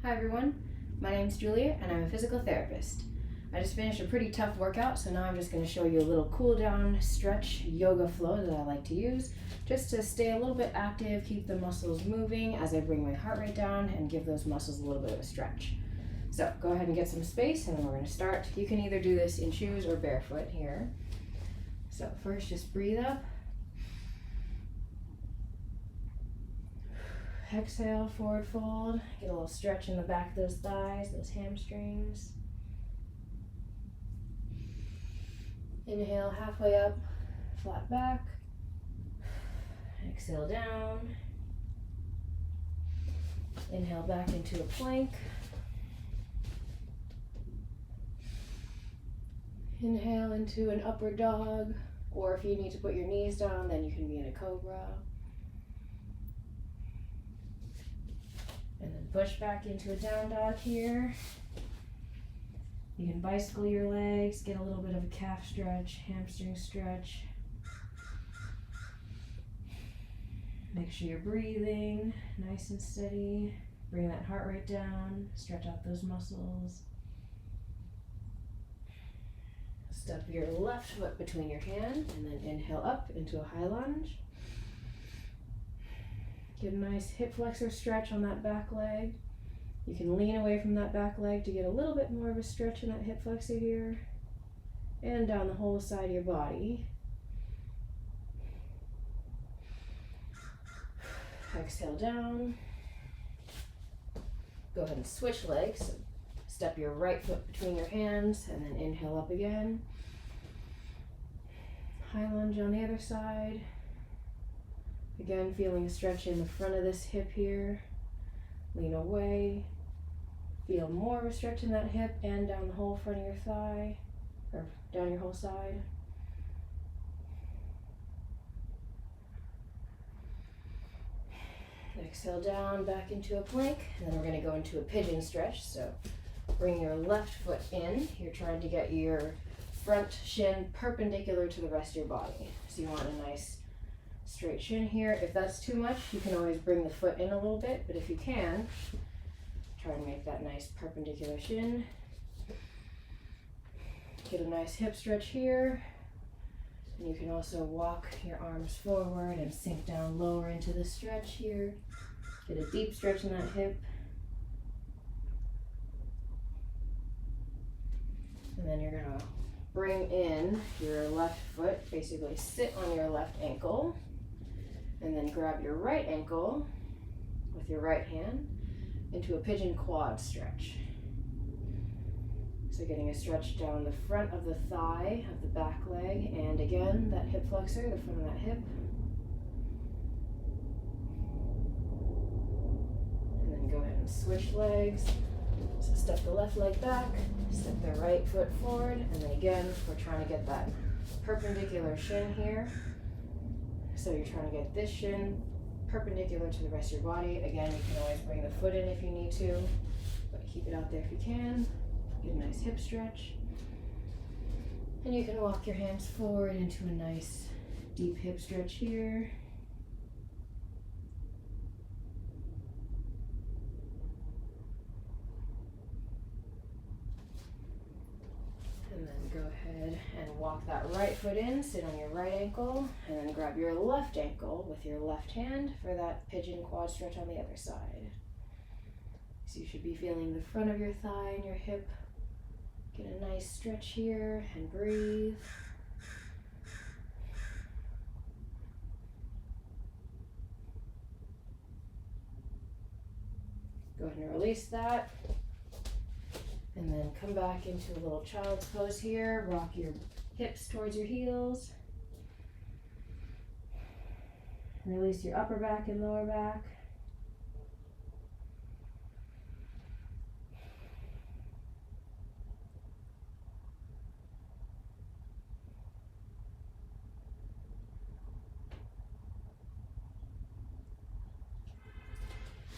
Hi everyone, my name's Julia and I'm a physical therapist. I just finished a pretty tough workout, so now I'm just going to show you a little cool down stretch yoga flow that I like to use just to stay a little bit active, keep the muscles moving as I bring my heart rate down and give those muscles a little bit of a stretch. So go ahead and get some space and then we're going to start. You can either do this in shoes or barefoot here. So first just breathe up. Exhale, forward fold. Get a little stretch in the back of those thighs, those hamstrings. Inhale, halfway up, flat back. Exhale down. Inhale back into a plank. Inhale into an upward dog, or if you need to put your knees down, then you can be in a cobra. And then push back into a down dog here. You can bicycle your legs, get a little bit of a calf stretch, hamstring stretch. Make sure you're breathing nice and steady. Bring that heart rate down, stretch out those muscles. Step your left foot between your hands and then inhale up into a high lunge. Get a nice hip flexor stretch on that back leg. You can lean away from that back leg to get a little bit more of a stretch in that hip flexor here and down the whole side of your body. Exhale down. Go ahead and switch legs. So step your right foot between your hands and then inhale up again. High lunge on the other side. Again, feeling a stretch in the front of this hip here. Lean away. Feel more of a stretch in that hip and down the whole front of your thigh, or down your whole side. Exhale down, back into a plank, and then we're going to go into a pigeon stretch. So bring your left foot in. You're trying to get your front shin perpendicular to the rest of your body. So you want a nice straight shin here. If that's too much, you can always bring the foot in a little bit, but if you can, try and make that nice perpendicular shin. Get a nice hip stretch here. And you can also walk your arms forward and sink down lower into the stretch here. Get a deep stretch in that hip. And then you're gonna bring in your left foot, basically sit on your left ankle, and then grab your right ankle with your right hand into a pigeon quad stretch. So getting a stretch down the front of the thigh of the back leg, and again, that hip flexor, the front of that hip. And then go ahead and switch legs. So step the left leg back, step the right foot forward, and then again, we're trying to get that perpendicular shin here. So you're trying to get this shin perpendicular to the rest of your body. Again, you can always bring the foot in if you need to, but keep it out there if you can. Get a nice hip stretch. And you can walk your hands forward into a nice deep hip stretch here. And then go ahead and walk that right foot in, sit on your right ankle, and then grab your left ankle with your left hand for that pigeon quad stretch on the other side. So you should be feeling the front of your thigh and your hip. Get a nice stretch here and breathe. Go ahead and release that. And then come back into a little child's pose here. Rock your hips towards your heels. Release your upper back and lower back.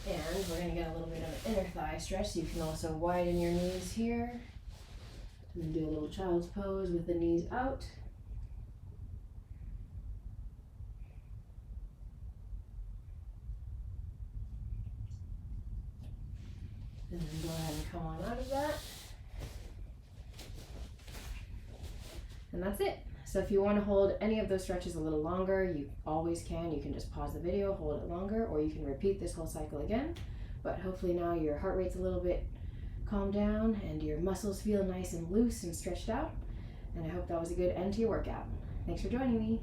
And we're going to get a little bit of an inner thigh stretch, so you can also widen your knees here. And then do a little child's pose with the knees out. And then go ahead and come on out of that. And that's it. So if you want to hold any of those stretches a little longer, you always can. You can just pause the video, hold it longer, or you can repeat this whole cycle again. But hopefully now your heart rate's a little bit calmed down and your muscles feel nice and loose and stretched out. And I hope that was a good end to your workout. Thanks for joining me.